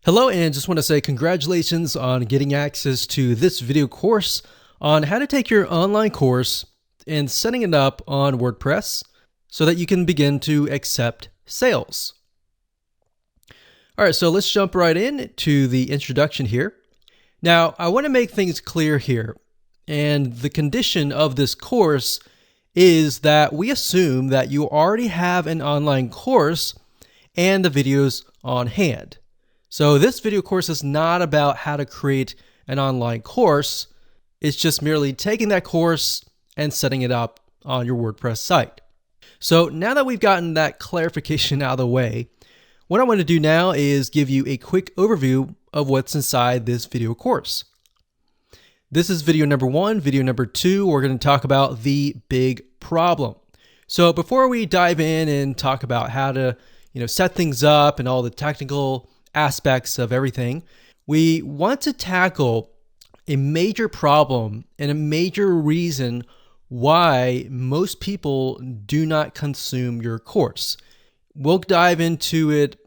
Hello, and just want to say congratulations on getting access to this video course on how to take your online course and setting it up on WordPress so that you can begin to accept sales. All right, so let's jump right in to the introduction here. Now, I want to make things clear here, and the condition of this course is that we assume that you already have an online course and the videos on hand. So this video course is not about how to create an online course. It's just merely taking that course and setting it up on your WordPress site. So now that we've gotten that clarification out of the way, what I want to do now is give you a quick overview of what's inside this video course. This is video number 1. Video number 2, we're going to talk about the big problem. So before we dive in and talk about how to, set things up and all the technical aspects of everything, we want to tackle a major problem and a major reason why most people do not consume your course. We'll dive into it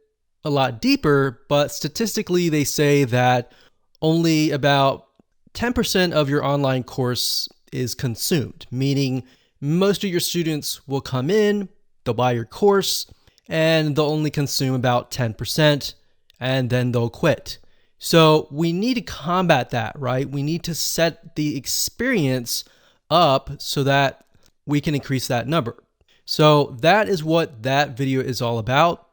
a lot deeper, but statistically they say that only about 10% of your online course is consumed, meaning most of your students will come in, they'll buy your course, and they'll only consume about 10%. And then they'll quit. So we need to combat that, right? We need to set the experience up so that we can increase that number. So that is what that video is all about.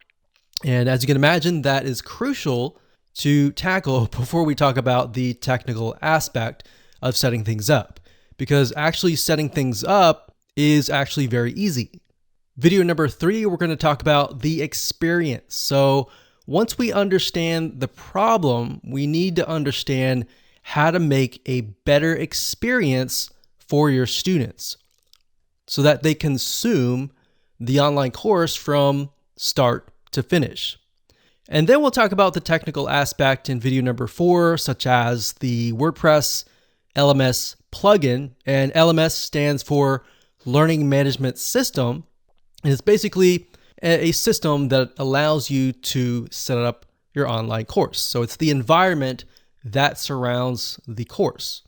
And as you can imagine, that is crucial to tackle before we talk about the technical aspect of setting things up, because actually setting things up is actually very easy. Video number 3, we're going to talk about the experience. So once we understand the problem, we need to understand how to make a better experience for your students so that they consume the online course from start to finish. And then we'll talk about the technical aspect in video number 4, such as the WordPress LMS plugin. And LMS stands for Learning Management System. And it's basically a system that allows you to set up your online course. So it's the environment that surrounds the course.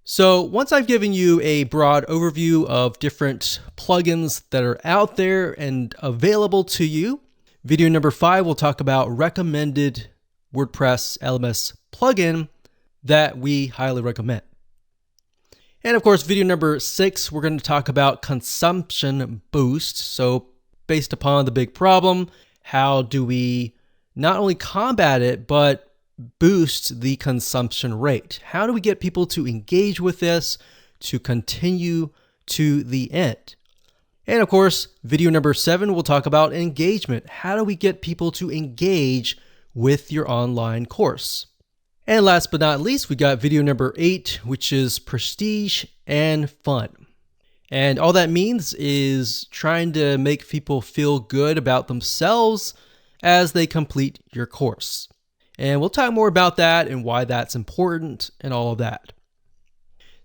So once I've given you a broad overview of different plugins that are out there and available to you, video number 5 will talk about recommended WordPress LMS plugin that we highly recommend. And of course, video number 6, we're going to talk about consumption boost. So based upon the big problem, how do we not only combat it, but boost the consumption rate? How do we get people to engage with this, to continue to the end? And of course, video number 7, we'll talk about engagement. How do we get people to engage with your online course? And last but not least, we got video number 8, which is prestige and fun. And all that means is trying to make people feel good about themselves as they complete your course. And we'll talk more about that and why that's important and all of that.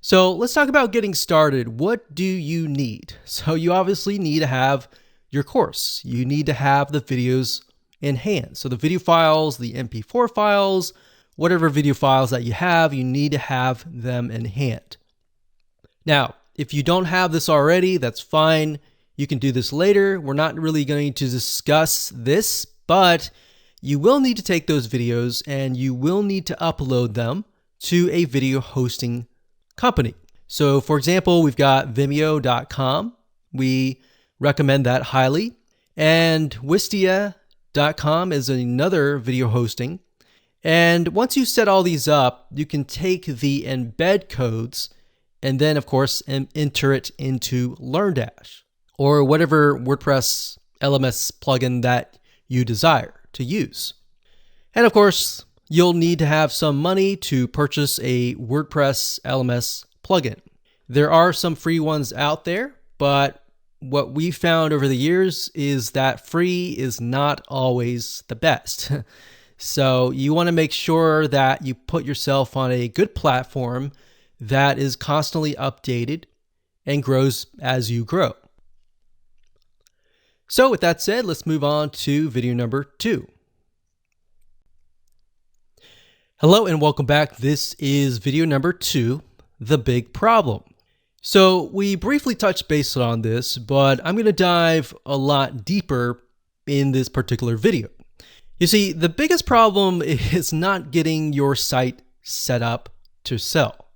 So let's talk about getting started. What do you need? So you obviously need to have your course. You need to have the videos in hand. So the video files, the MP4 files, whatever video files that you have, you need to have them in hand. Now, if you don't have this already, that's fine. You can do this later. We're not really going to discuss this, but you will need to take those videos and you will need to upload them to a video hosting company. So for example, we've got Vimeo.com. We recommend that highly. And Wistia.com is another video hosting. And once you set all these up, you can take the embed codes and then, of course, enter it into LearnDash or whatever WordPress LMS plugin that you desire to use. And of course, you'll need to have some money to purchase a WordPress LMS plugin. There are some free ones out there, but what we found over the years is that free is not always the best. So you want to make sure that you put yourself on a good platform that is constantly updated and grows as you grow. So with that said, let's move on to video number 2. Hello and welcome back. This is video number 2, the big problem. So we briefly touched base on this, but I'm going to dive a lot deeper in this particular video. You see, the biggest problem is not getting your site set up to sell,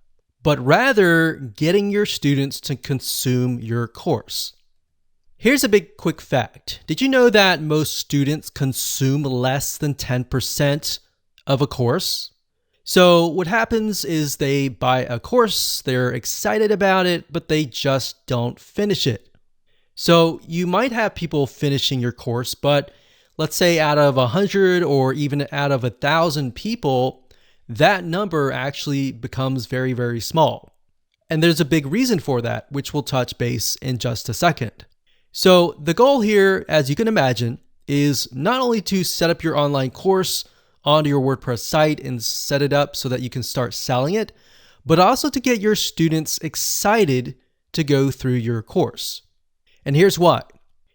but rather getting your students to consume your course. Here's a big quick fact. Did you know that most students consume less than 10% of a course? So what happens is they buy a course, they're excited about it, but they just don't finish it. So you might have people finishing your course, but let's say out of 100 or even out of 1,000 people, that number actually becomes very, very small. And there's a big reason for that, which we'll touch base in just a second. So the goal here, as you can imagine, is not only to set up your online course onto your WordPress site and set it up so that you can start selling it, but also to get your students excited to go through your course. And here's why.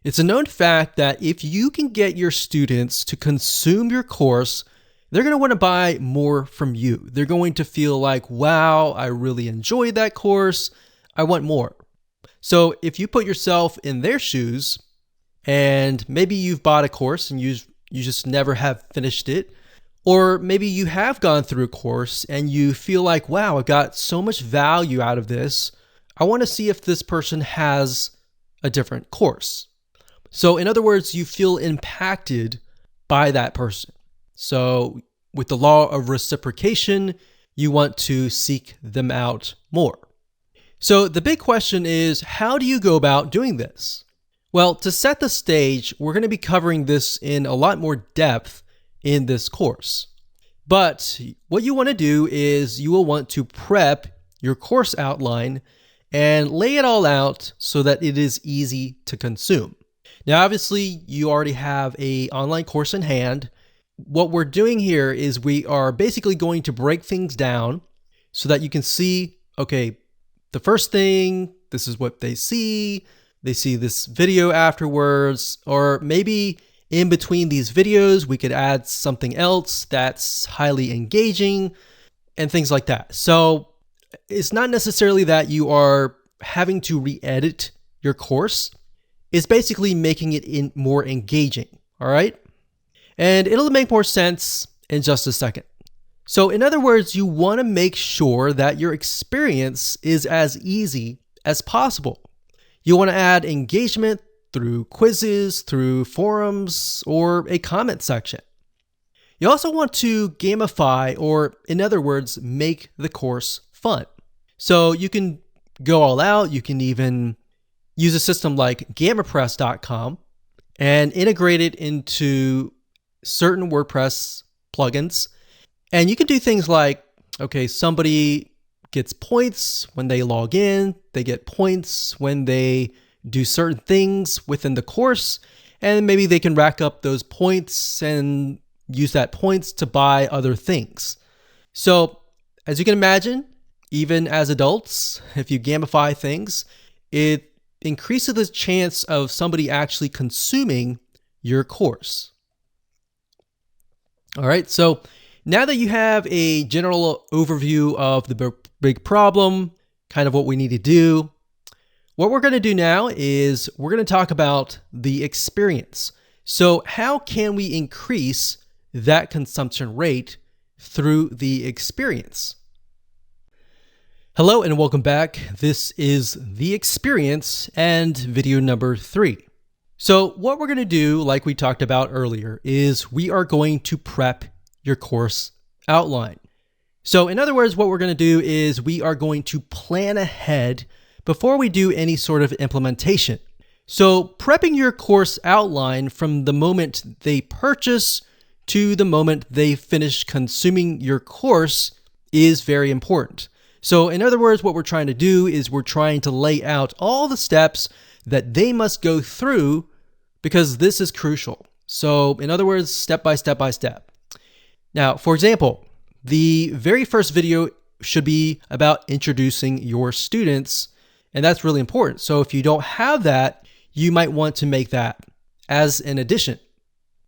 It's a known fact that if you can get your students to consume your course, they're going to want to buy more from you. They're going to feel like, wow, I really enjoyed that course. I want more. So if you put yourself in their shoes, and maybe you've bought a course and you just never have finished it, or maybe you have gone through a course and you feel like, wow, I got so much value out of this. I want to see if this person has a different course. So in other words, you feel impacted by that person. So with the law of reciprocation, you want to seek them out more. So the big question is, how do you go about doing this? Well, to set the stage, we're going to be covering this in a lot more depth in this course. But what you want to do is you will want to prep your course outline and lay it all out so that it is easy to consume. Now, obviously, you already have an online course in hand. What we're doing here is we are basically going to break things down so that you can see, okay, the first thing, this is what they see this video afterwards, or maybe in between these videos, we could add something else that's highly engaging and things like that. So it's not necessarily that you are having to re-edit your course. It's basically making it more engaging, all right? And it'll make more sense in just a second. So in other words, you want to make sure that your experience is as easy as possible. You want to add engagement through quizzes, through forums, or a comment section. You also want to gamify, or in other words, make the course fun. So you can go all out. You can even use a system like Wordpress.com and integrate it into certain WordPress plugins. And you can do things like, okay, somebody gets points when they log in, they get points when they do certain things within the course, and maybe they can rack up those points and use that points to buy other things. So as you can imagine, even as adults, if you gamify things, it increases the chance of somebody actually consuming your course. All right, so now that you have a general overview of the big problem, kind of what we need to do, what we're going to do now is we're going to talk about the experience. So how can we increase that consumption rate through the experience? Hello and welcome back. This is the experience and video number 3. So what we're going to do, like we talked about earlier, is we are going to prep your course outline. So in other words, what we're going to do is we are going to plan ahead before we do any sort of implementation. So prepping your course outline from the moment they purchase to the moment they finish consuming your course is very important. So in other words, what we're trying to do is we're trying to lay out all the steps that they must go through because this is crucial. So in other words, step by step by step. Now, for example, the very first video should be about introducing your students, and that's really important. So if you don't have that, you might want to make that as an addition.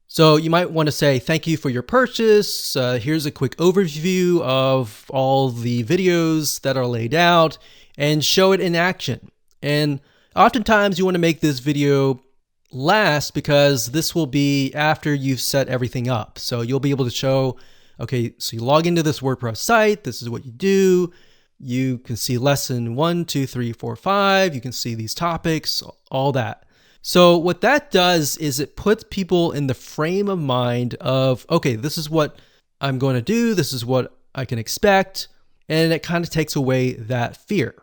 So you might want to say, thank you for your purchase. Here's a quick overview of all the videos that are laid out, and show it in action. And oftentimes you want to make this video last because this will be after you've set everything up. So you'll be able to show, okay, so you log into this WordPress site. This is what you do. You can see lesson 1, 2, 3, 4, 5. You can see these topics, all that. So what that does is it puts people in the frame of mind of, okay, this is what I'm going to do. This is what I can expect. And it kind of takes away that fear.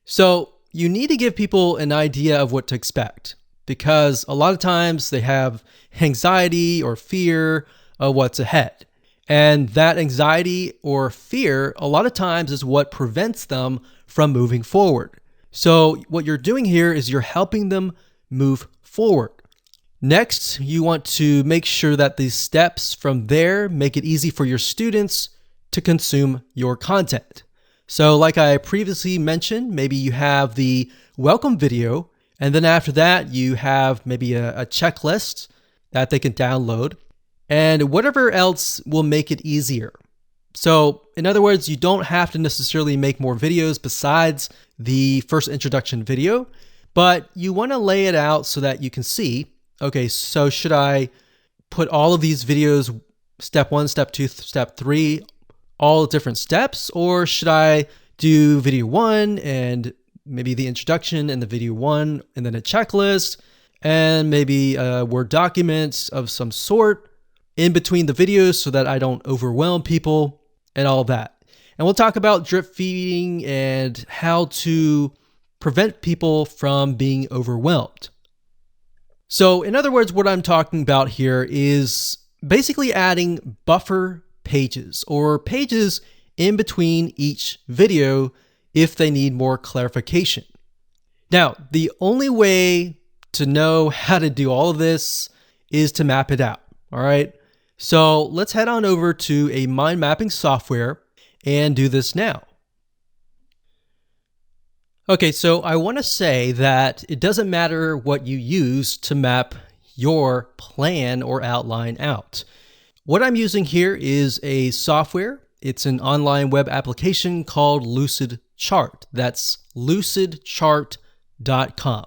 So you need to give people an idea of what to expect, because a lot of times they have anxiety or fear of what's ahead. And that anxiety or fear, a lot of times, is what prevents them from moving forward. So what you're doing here is you're helping them move forward. Next, you want to make sure that these steps from there make it easy for your students to consume your content. So like I previously mentioned, maybe you have the welcome video, and then after that, you have maybe a checklist that they can download, and whatever else will make it easier. So in other words, you don't have to necessarily make more videos besides the first introduction video, but you want to lay it out so that you can see, okay, so should I put all of these videos, step 1, step 2, step 3, all different steps, or should I do video 1 and maybe the introduction and the video 1 and then a checklist and maybe a Word document of some sort in between the videos so that I don't overwhelm people and all that. And we'll talk about drip feeding and how to prevent people from being overwhelmed. So in other words, what I'm talking about here is basically adding buffer pages or pages in between each video if they need more clarification. Now, the only way to know how to do all of this is to map it out. All right. So let's head on over to a mind mapping software and do this now. Okay, so I want to say that it doesn't matter what you use to map your plan or outline out. What I'm using here is a software. It's an online web application called Lucid Chart. That's lucidchart.com.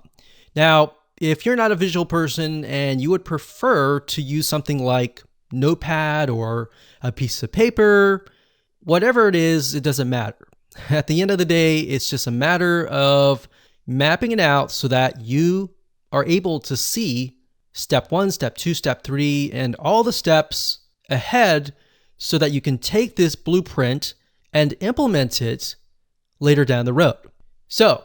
Now, if you're not a visual person and you would prefer to use something like Notepad or a piece of paper, whatever it is, it doesn't matter. At the end of the day, it's just a matter of mapping it out so that you are able to see step 1, step 2, step 3, and all the steps ahead so that you can take this blueprint and implement it later down the road. So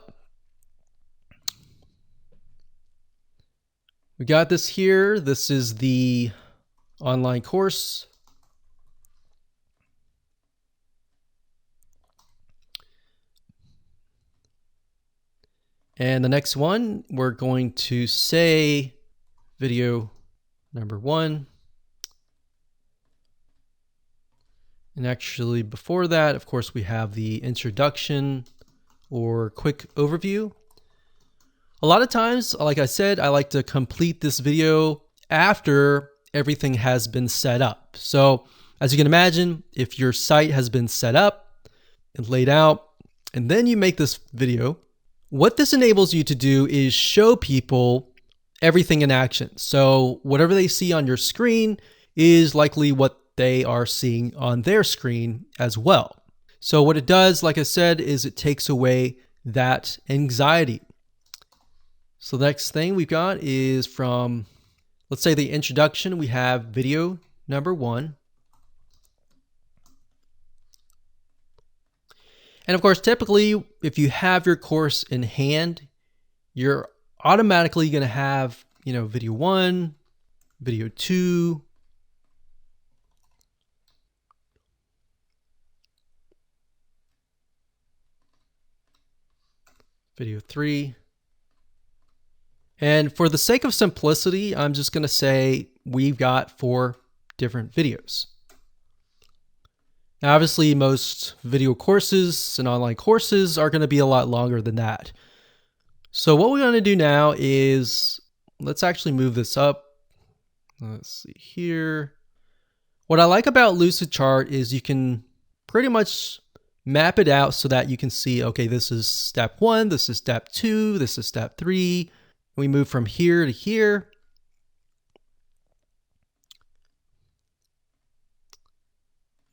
we got this here. This is the online course. And the next one, we're going to say video number 1. And actually before that, of course, we have the introduction or quick overview. A lot of times, like I said, I like to complete this video after everything has been set up. So as you can imagine, if your site has been set up and laid out, and then you make this video, what this enables you to do is show people everything in action. So whatever they see on your screen is likely what they are seeing on their screen as well. So what it does, like I said, is it takes away that anxiety. So the next thing we've got is from, let's say, the introduction. We have video number 1. And of course, typically, if you have your course in hand, you're automatically going to have, video 1, video 2, video 3. And for the sake of simplicity, I'm just going to say we've got 4 different videos. Now, obviously, most video courses and online courses are going to be a lot longer than that. So what we're going to do now is, let's actually move this up Let's see here. What I like about Lucidchart is you can pretty much map it out so that you can see, okay, this is step 1, this is step 2, this is step 3. We move from here to here.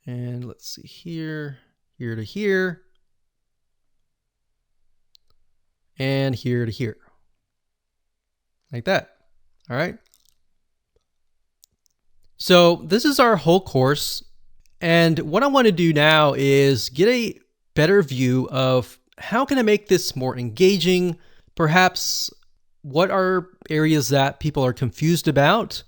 And let's see here, here to here, and here to here. Like that. All right. So this is our whole course. And what I want to do now is get a better view of how can I make this more engaging? Perhaps what are areas that people are confused about?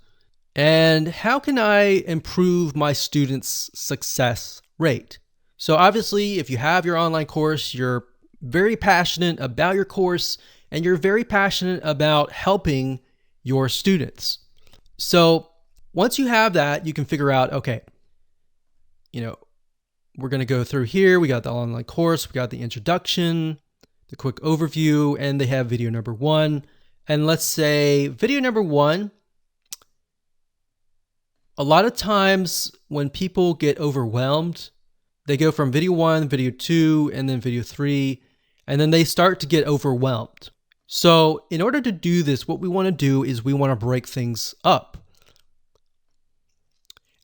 And how can I improve my students' success rate? So obviously, if you have your online course, you're very passionate about your course and you're very passionate about helping your students. So once you have that, you can figure out, okay, we're going to go through here. We got the online course, we got the introduction, the quick overview, and they have video number 1. And let's say video number 1, a lot of times when people get overwhelmed, they go from video 1, video 2, and then video 3, and then they start to get overwhelmed. So in order to do this, what we want to do is we want to break things up.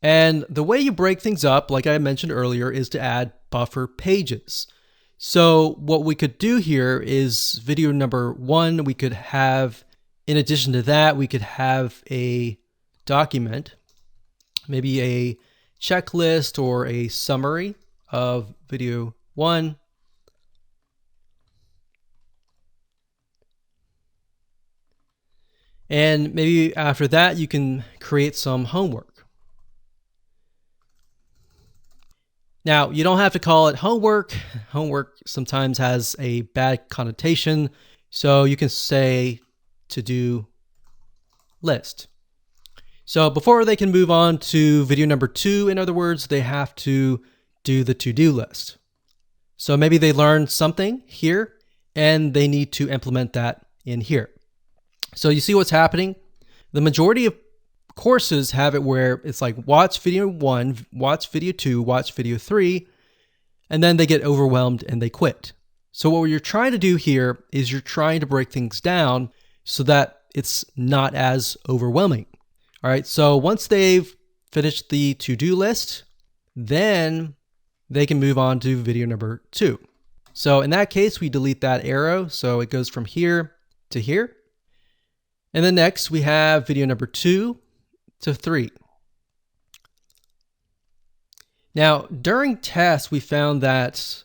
And the way you break things up, like I mentioned earlier, is to add buffer pages. So what we could do here is video number 1, we could have, in addition to that, we could have a document, maybe a checklist or a summary of video 1. And maybe after that, you can create some homework. Now, you don't have to call it homework. Homework sometimes has a bad connotation. So you can say to-do list. So before they can move on to video number 2, in other words, they have to do the to-do list. So maybe they learned something here and they need to implement that in here. So you see what's happening? The majority of courses have it where it's like watch video 1, watch video 2, watch video 3, and then they get overwhelmed and they quit. So what you're trying to do here is you're trying to break things down so that it's not as overwhelming. All right, so once they've finished the to-do list, then they can move on to video number 2. So in that case, we delete that arrow. So it goes from here to here. And then next we have video number 2 to 3. Now, during tests, we found that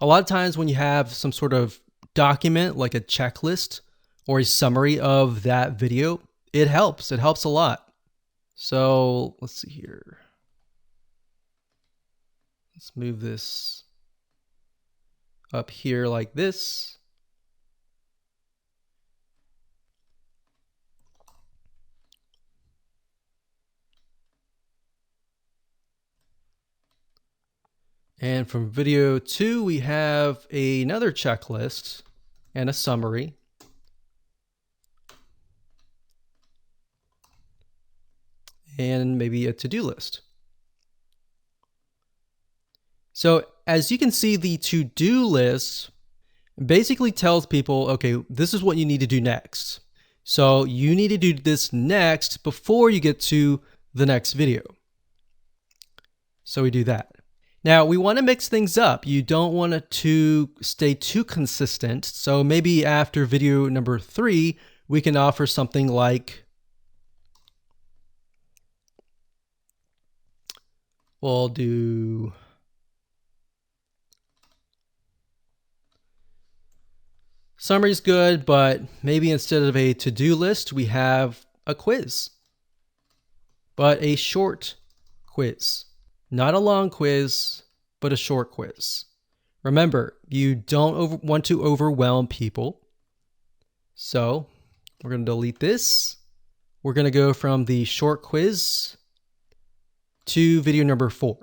a lot of times when you have some sort of document like a checklist or a summary of that video, it helps. It helps a lot. So let's see here. Let's move this up here like this. And from video 2, we have another checklist and a summary. And maybe a to-do list. So as you can see, the to-do list basically tells people, okay, this is what you need to do next. So you need to do this next before you get to the next video. So we do that. Now we want to mix things up. You don't want it to stay too consistent. So maybe after video number 3, we can offer something like, we'll do summary's good, but maybe instead of a to-do list, we have a quiz, but a short quiz. Not a long quiz, but a short quiz. Remember, you don't want to overwhelm people. So we're going to delete this. We're going to go from the short quiz to video number 4.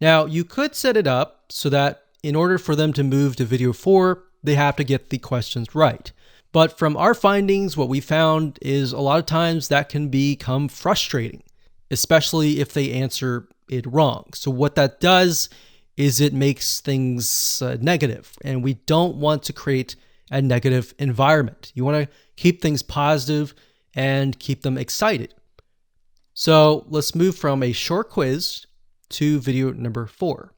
Now, you could set it up so that in order for them to move to video 4, they have to get the questions right. But from our findings, what we found is a lot of times that can become frustrating, especially if they answer it wrong. So what that does is it makes things negative, and we don't want to create a negative environment. You want to keep things positive and keep them excited. So let's move from a short quiz to video number 4.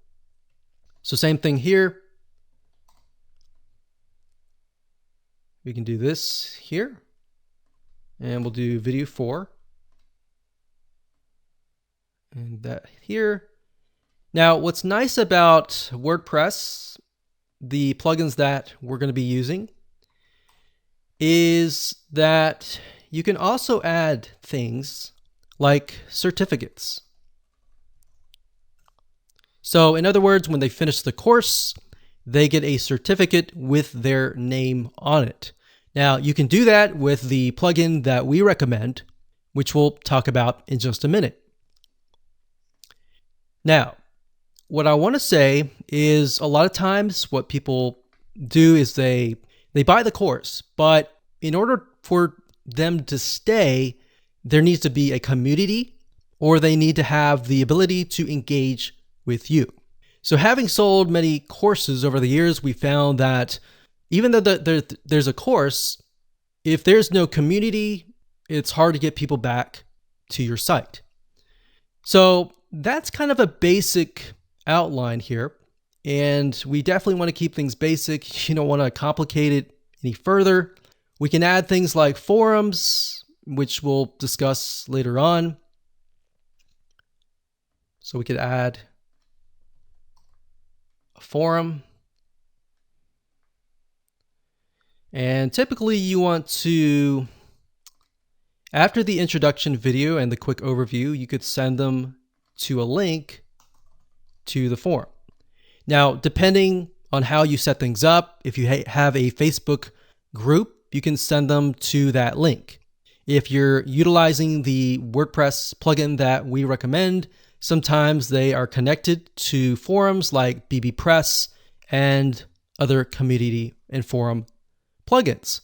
So same thing here. We can do this here, and we'll do video 4. And that here. Now, what's nice about WordPress, the plugins that we're going to be using, is that you can also add things like certificates. So in other words, when they finish the course, they get a certificate with their name on it. Now, you can do that with the plugin that we recommend, which we'll talk about in just a minute. Now, what I want to say is a lot of times what people do is they buy the course, but in order for them to stay, there needs to be a community, or they need to have the ability to engage with you. So having sold many courses over the years, we found that even though there's a course, if there's no community, it's hard to get people back to your site. So that's kind of a basic outline here, and we definitely want to keep things basic. You don't want to complicate it any further. We can add things like forums, which we'll discuss later on. So we could add a forum, and typically you want to, after the introduction video and the quick overview, you could send them to a link to the forum. Now, depending on how you set things up, if you have a Facebook group, you can send them to that link. If you're utilizing the WordPress plugin that we recommend, sometimes they are connected to forums like BBPress and other community and forum plugins.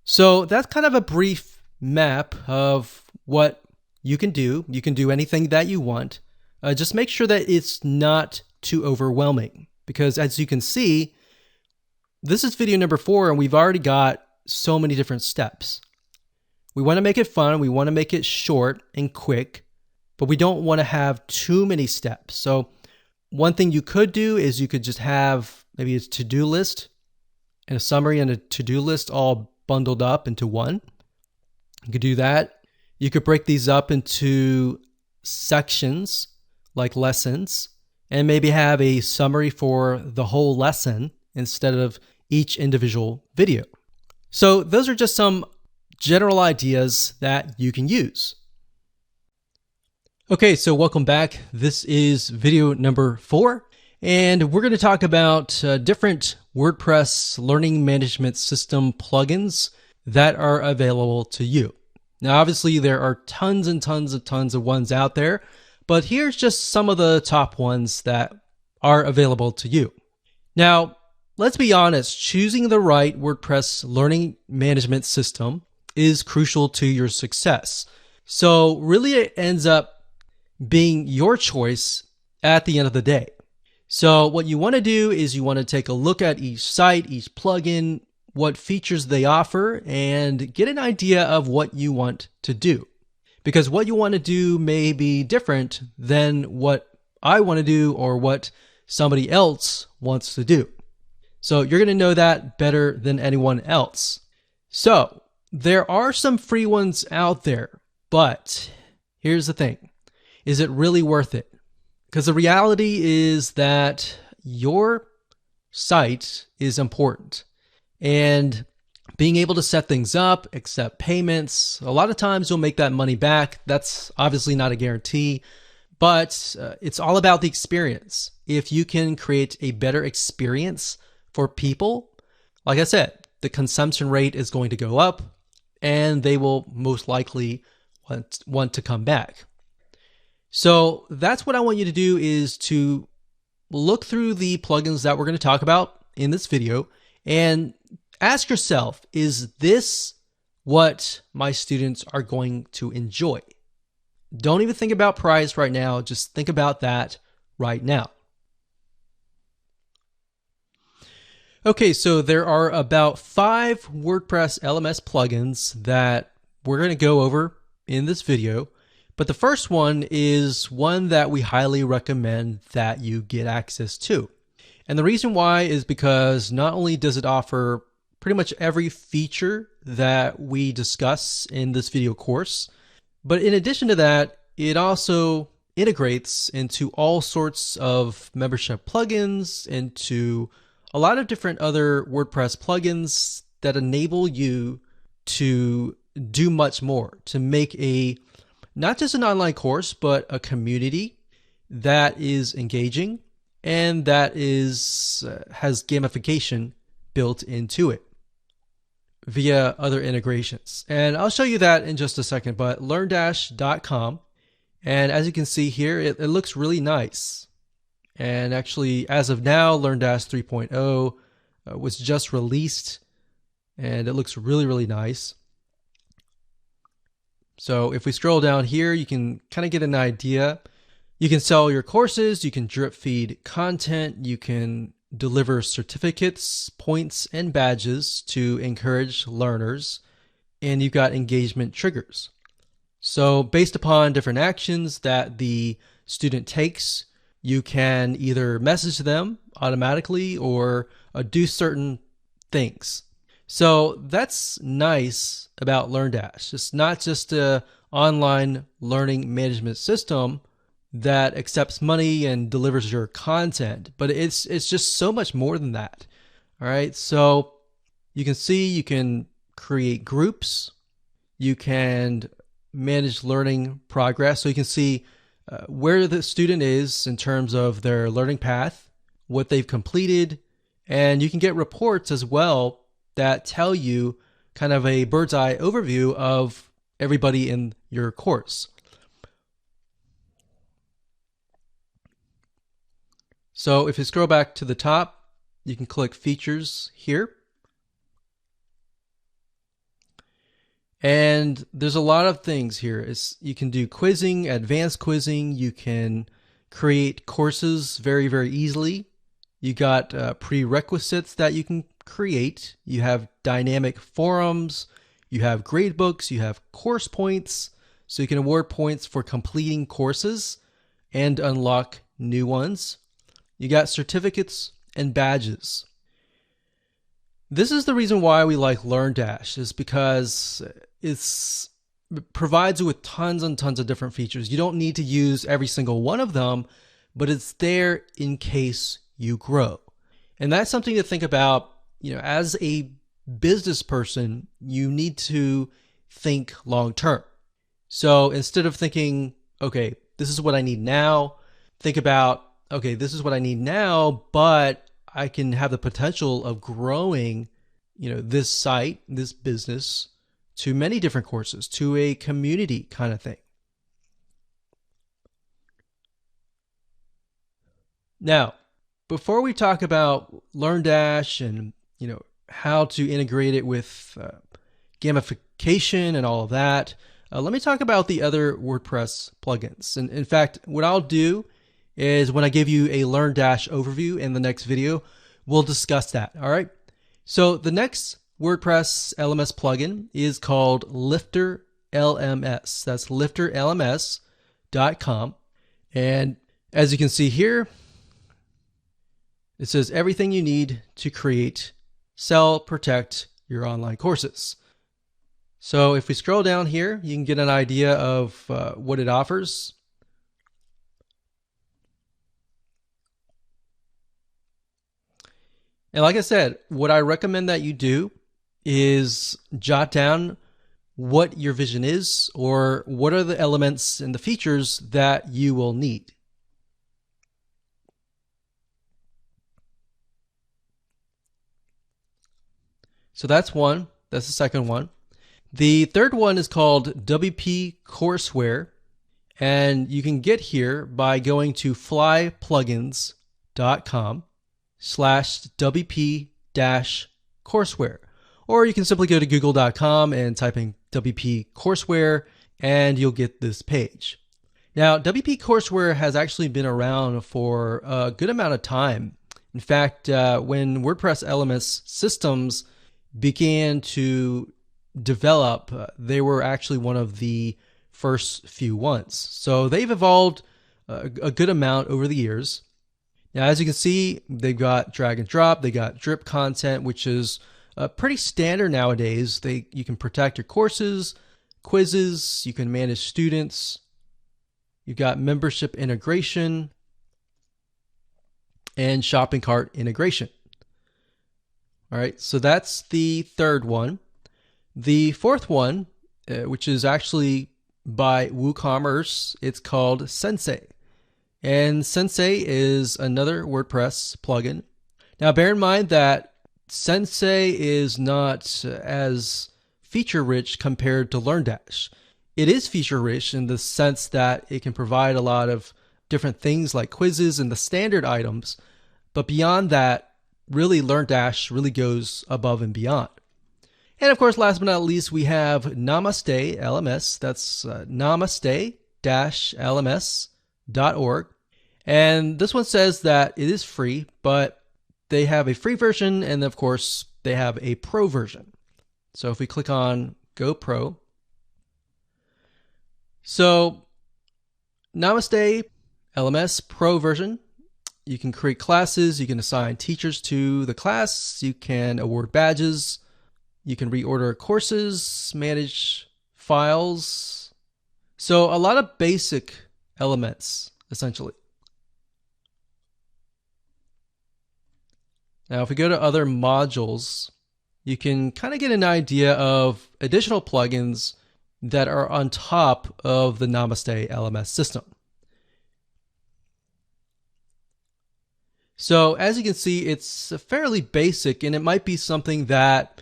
So that's kind of a brief map of what you can do. You can do anything that you want. Just make sure that it's not too overwhelming, because as you can see, this is video number 4 and we've already got so many different steps. We want to make it fun. We want to make it short and quick, but we don't want to have too many steps. So one thing you could do is you could just have maybe a to-do list and a summary and a to-do list all bundled up into one. You could do that. You could break these up into sections like lessons, and maybe have a summary for the whole lesson instead of each individual video. So those are just some general ideas that you can use. Okay, so welcome back. This is video number 4, and we're going to talk about different WordPress learning management system plugins that are available to you. Now, obviously, there are tons and tons of ones out there, but here's just some of the top ones that are available to you. Now, let's be honest, choosing the right WordPress learning management system is crucial to your success. So really it ends up being your choice at the end of the day. So what you want to do is you want to take a look at each site, each plugin, what features they offer, and get an idea of what you want to do. Because what you want to do may be different than what I want to do or what somebody else wants to do. So you're going to know that better than anyone else. So there are some free ones out there, but here's the thing. Is it really worth it? Because the reality is that your site is important. And being able to set things up, accept payments, a lot of times you'll make that money back. That's obviously not a guarantee, but it's all about the experience. If you can create a better experience for people, like I said, the consumption rate is going to go up and they will most likely want to come back. So that's what I want you to do, is to look through the plugins that we're going to talk about in this video and Ask yourself, is this what my students are going to enjoy? Don't even think about price right now. Just think about that right now. Okay, so there are about 5 WordPress LMS plugins that we're going to go over in this video. But the first one is one that we highly recommend that you get access to. And the reason why is because not only does it offer pretty much every feature that we discuss in this video course, but in addition to that, it also integrates into all sorts of membership plugins, into a lot of different other WordPress plugins that enable you to do much more, to make not just an online course, but a community that is engaging and that has gamification built into it via other integrations. And I'll show you that in just a second, but LearnDash.com. And as you can see here, it looks really nice. And actually, as of now, LearnDash 3.0 was just released, and it looks really, really nice. So if we scroll down here, you can kind of get an idea. You can sell your courses, you can drip feed content, you can deliver certificates, points, and badges to encourage learners, and you've got engagement triggers. So based upon different actions that the student takes, you can either message them automatically or do certain things. So that's nice about LearnDash. It's not just an online learning management system that accepts money and delivers your content, but it's just so much more than that. All right, so you can see you can create groups, you can manage learning progress, so you can see where the student is in terms of their learning path, what they've completed, and you can get reports as well that tell you kind of a bird's eye overview of everybody in your course. So if you scroll back to the top, you can click Features here. And there's a lot of things here. You can do quizzing, advanced quizzing. You can create courses very, very easily. You got prerequisites that you can create. You have dynamic forums. You have grade books. You have course points. So you can award points for completing courses and unlock new ones. You got certificates and badges. This is the reason why we like LearnDash, is because it provides you with tons and tons of different features. You don't need to use every single one of them, but it's there in case you grow. And that's something to think about. As a business person, you need to think long term. So instead of thinking, okay, this is what I need now, think about, okay, this is what I need now, but I can have the potential of growing, this site, this business, to many different courses, to a community kind of thing. Now, before we talk about LearnDash and how to integrate it with gamification and all of that, let me talk about the other WordPress plugins. And in fact, what I'll do is when I give you a LearnDash overview in the next video, we'll discuss that. All right. So the next WordPress LMS plugin is called Lifter LMS. That's lifterlms.com. And as you can see here, it says everything you need to create, sell, protect your online courses. So if we scroll down here, you can get an idea of what it offers. And like I said, what I recommend that you do is jot down what your vision is, or what are the elements and the features that you will need. So that's one. That's the second one. The third one is called WP Courseware, and you can get here by going to flyplugins.com/WP-courseware. or you can simply go to google.com and type in WP Courseware and you'll get this page. Now, WP Courseware has actually been around for a good amount of time. In fact, when WordPress LMS systems began to develop, they were actually one of the first few ones. So they've evolved a good amount over the years. Now, as you can see, they've got drag and drop, they got drip content, which is pretty standard nowadays. You can protect your courses, quizzes, you can manage students, you've got membership integration, and shopping cart integration. All right, so that's the third one. The fourth one, which is actually by WooCommerce, it's called Sensei. And Sensei is another WordPress plugin. Now, bear in mind that Sensei is not as feature-rich compared to LearnDash. It is feature-rich in the sense that it can provide a lot of different things like quizzes and the standard items. But beyond that, really, LearnDash really goes above and beyond. And of course, last but not least, we have Namaste LMS. That's namaste-lms.org. And this one says that it is free, but they have a free version, and of course, they have a pro version. So if we click on Go Pro, so Namaste LMS Pro version, you can create classes, you can assign teachers to the class, you can award badges, you can reorder courses, manage files. So a lot of basic elements, essentially. Now, if we go to other modules, you can kind of get an idea of additional plugins that are on top of the Namaste LMS system. So as you can see, it's fairly basic, and it might be something that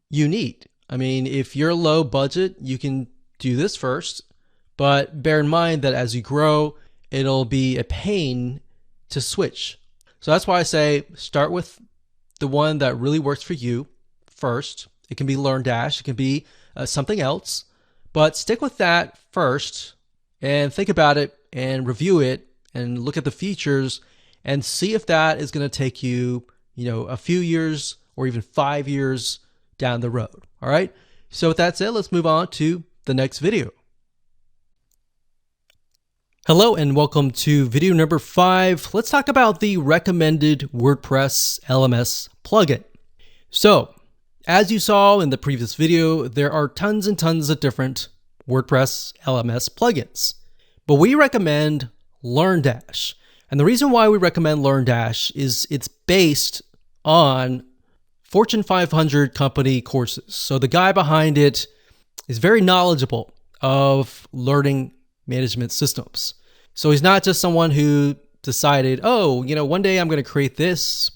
you need. I mean, if you're low budget, you can do this first, but bear in mind that as you grow, it'll be a pain to switch. So that's why I say start with the one that really works for you first. It can be LearnDash, it can be something else, but stick with that first and think about it and review it and look at the features and see if that is going to take you, a few years or even 5 years down the road. All right. So with that said, let's move on to the next video. Hello and welcome to video number 5. Let's talk about the recommended WordPress LMS plugin. So as you saw in the previous video, there are tons and tons of different WordPress LMS plugins, but we recommend LearnDash. And the reason why we recommend LearnDash is it's based on Fortune 500 company courses. So the guy behind it is very knowledgeable of learning management systems. So he's not just someone who decided, one day I'm going to create this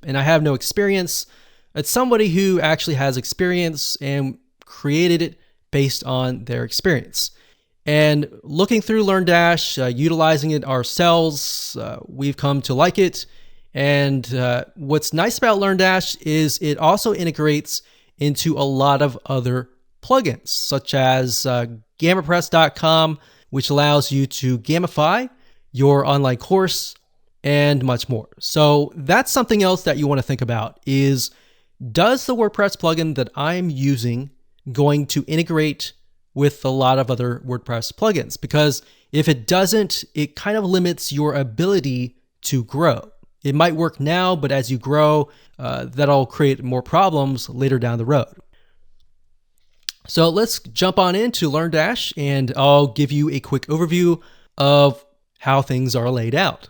and I have no experience. It's somebody who actually has experience and created it based on their experience. And looking through LearnDash, utilizing it ourselves, we've come to like it. And what's nice about LearnDash is it also integrates into a lot of other plugins, such as GammaPress.com, which allows you to gamify your online course and much more. So that's something else that you want to think about is, does the WordPress plugin that I'm using going to integrate with a lot of other WordPress plugins? Because if it doesn't, it kind of limits your ability to grow. It might work now, but as you grow, that'll create more problems later down the road. So let's jump on into LearnDash and I'll give you a quick overview of how things are laid out.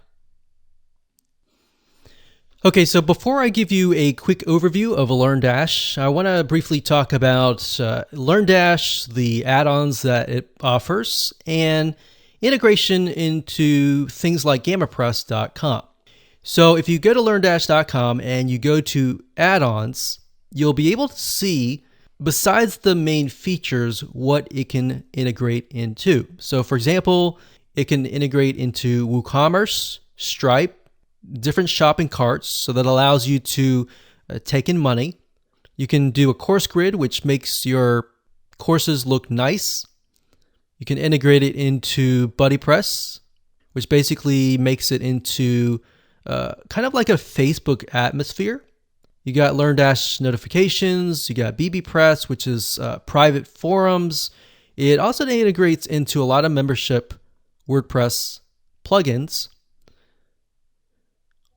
Okay, so before I give you a quick overview of LearnDash, I want to briefly talk about LearnDash, the add-ons that it offers, and integration into things like GammaPress.com. So if you go to LearnDash.com and you go to add-ons, you'll be able to see, besides the main features, what it can integrate into. So for example, it can integrate into WooCommerce, Stripe, different shopping carts, so that allows you to take in money. You can do a course grid, which makes your courses look nice. You can integrate it into Wordpress, which basically makes it into kind of like a Facebook atmosphere. You got LearnDash notifications, you got bbPress, which is private forums. It also integrates into a lot of membership WordPress plugins.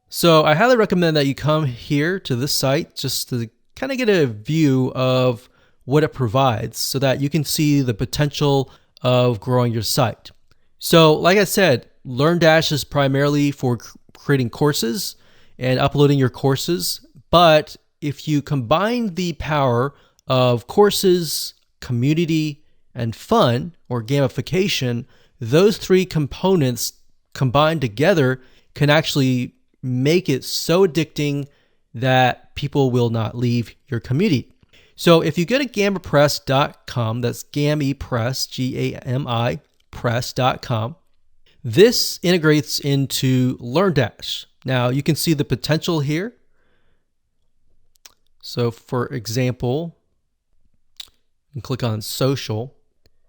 So I highly recommend that you come here to this site just to kind of get a view of what it provides so that you can see the potential of growing your site. So like I said, LearnDash is primarily for creating courses and uploading your courses. But if you combine the power of courses, community, and fun or gamification, those three components combined together can actually make it so addicting that people will not leave your community. So if you go to gamipress.com, that's GamiPress, G-A-M-I, press.com, this integrates into LearnDash. Now you can see the potential here. So for example, you can click on social.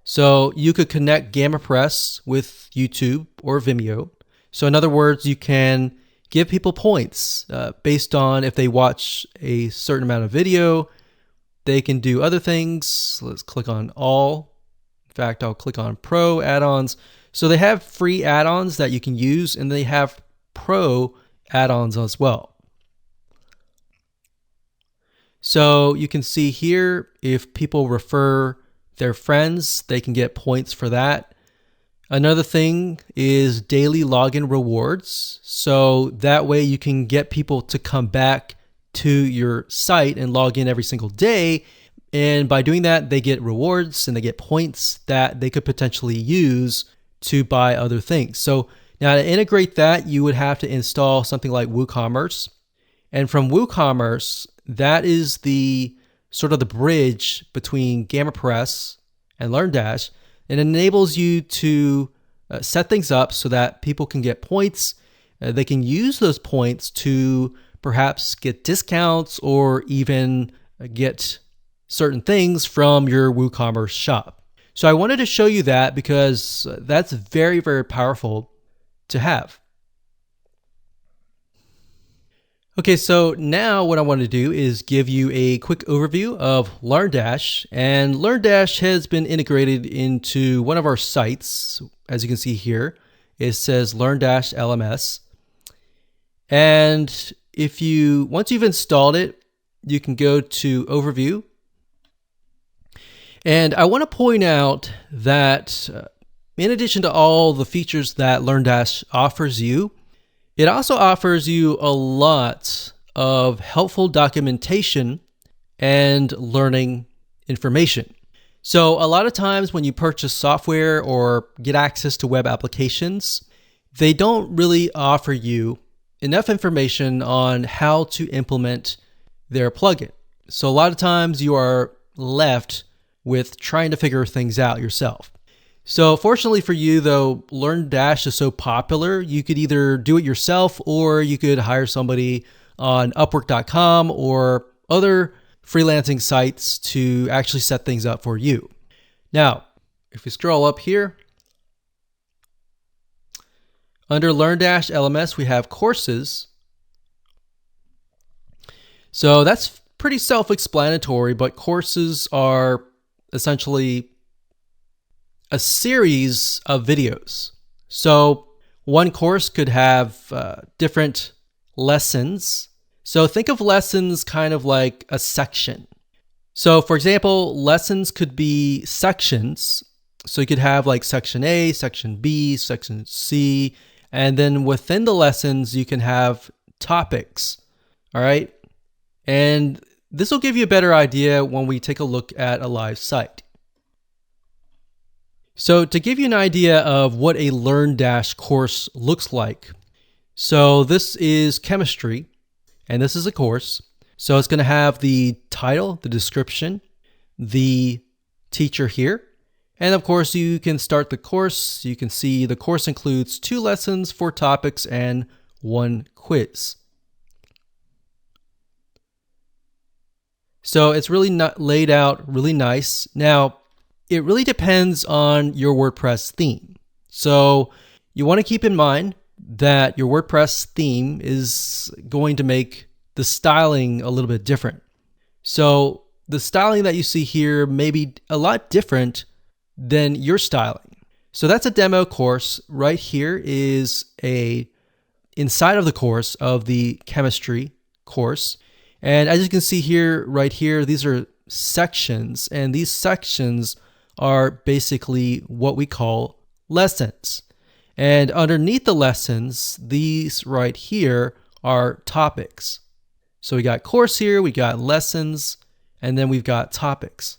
So you could connect GamiPress with YouTube or Vimeo. So in other words, you can give people points based on if they watch a certain amount of video. They can do other things. Let's click on all. In fact, I'll click on pro add-ons. So they have free add-ons that you can use, and they have pro add-ons as well. So you can see here, if people refer their friends, they can get points for that. Another thing is daily login rewards. So that way you can get people to come back to your site and log in every single day. And by doing that, they get rewards and they get points that they could potentially use to buy other things. So now to integrate that, you would have to install something like WooCommerce. And from WooCommerce, that is the sort of the bridge between GamiPress and LearnDash. It enables you to set things up so that people can get points. They can use those points to perhaps get discounts or even get certain things from your WooCommerce shop. So I wanted to show you that because that's very, very powerful to have. Okay, so now what I want to do is give you a quick overview of LearnDash. And LearnDash has been integrated into one of our sites. As you can see here, it says LearnDash LMS. And once you've installed it, you can go to Overview. And I want to point out that in addition to all the features that LearnDash offers you, it also offers you a lot of helpful documentation and learning information. So a lot of times when you purchase software or get access to web applications, they don't really offer you enough information on how to implement their plugin. So a lot of times you are left with trying to figure things out yourself. So fortunately for you though, LearnDash is so popular, you could either do it yourself or you could hire somebody on Upwork.com or other freelancing sites to actually set things up for you. Now, if we scroll up here, under LearnDash LMS, we have courses. So that's pretty self-explanatory, but courses are essentially a series of videos. So one course could have different lessons. So think of lessons kind of like a section. So for example, lessons could be sections. So you could have like section A, section B, section C, and then within the lessons, you can have topics. All right. And this will give you a better idea when we take a look at a live site. So to give you an idea of what a LearnDash course looks like, so this is chemistry, and this is a course. So it's going to have the title, the description, the teacher here, and of course you can start the course. You can see the course includes 2 lessons, 4 topics, and 1 quiz. So it's really not laid out really nice. Now, it really depends on your WordPress theme. So you want to keep in mind that your WordPress theme is going to make the styling a little bit different. So the styling that you see here may be a lot different than your styling. So that's a demo course. Right here is inside of the course of the chemistry course. And as you can see here, right here, these are sections, and these sections are basically what we call lessons. And underneath the lessons, these right here are topics. So we got course here, we got lessons, and then we've got topics.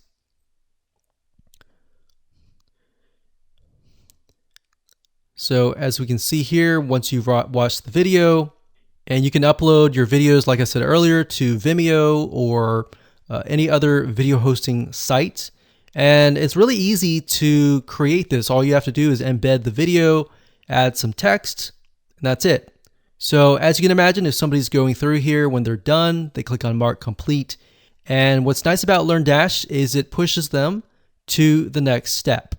So as we can see here, once you've watched the video, and you can upload your videos, like I said earlier, to Vimeo or any other video hosting site. And it's really easy to create this. All you have to do is embed the video, add some text, and that's it. So as you can imagine, if somebody's going through here, when they're done, they click on Mark Complete. And what's nice about LearnDash is it pushes them to the next step.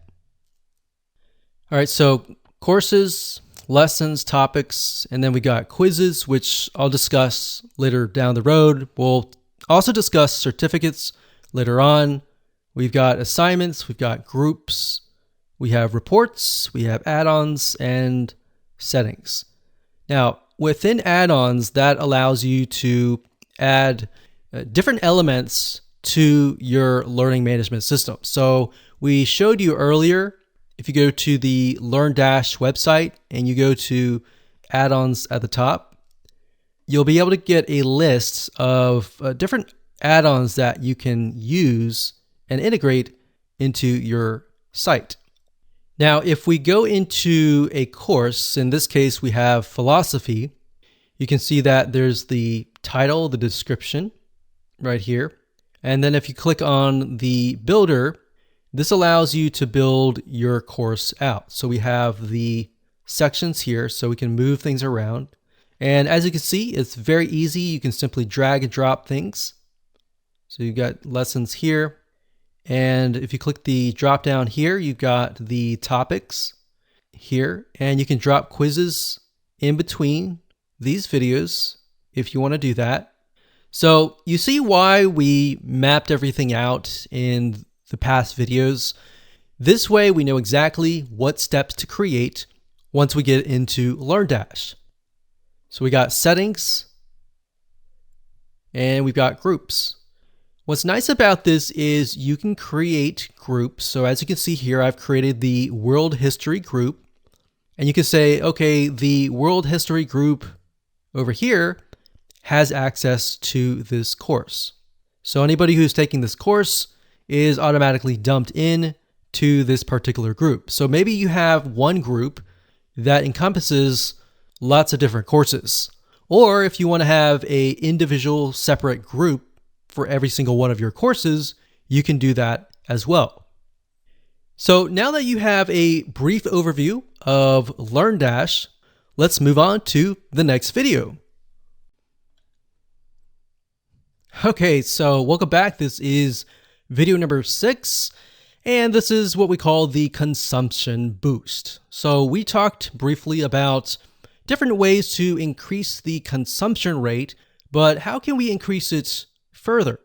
All right, so courses, lessons, topics, and then we got quizzes, which I'll discuss later down the road. We'll also discuss certificates later on. We've got assignments, we've got groups, we have reports, we have add-ons, and settings. Now, within add-ons, that allows you to add different elements to your learning management system. So we showed you earlier, if you go to the LearnDash website and you go to add-ons at the top, you'll be able to get a list of different add-ons that you can use and integrate into your site. Now, if we go into a course, in this case, we have philosophy, you can see that there's the title, the description right here. And then if you click on the builder, this allows you to build your course out. So we have the sections here so we can move things around. And as you can see, it's very easy. You can simply drag and drop things. So you've got lessons here. And if you click the drop down here, you've got the topics here, and you can drop quizzes in between these videos if you want to do that. So you see why we mapped everything out in the past videos. This way we know exactly what steps to create once we get into LearnDash. So we got settings and we've got groups. What's nice about this is you can create groups. So as you can see here, I've created the world history group, and you can say, okay, the world history group over here has access to this course. So anybody who's taking this course is automatically dumped in to this particular group. So maybe you have one group that encompasses lots of different courses. Or if you want to have an individual separate group for every single one of your courses, you can do that as well. So now that you have a brief overview of LearnDash, let's move on to the next video. Okay, so welcome back. This is video number 6, and this is what we call the consumption boost. So we talked briefly about different ways to increase the consumption rate, but how can we increase it further?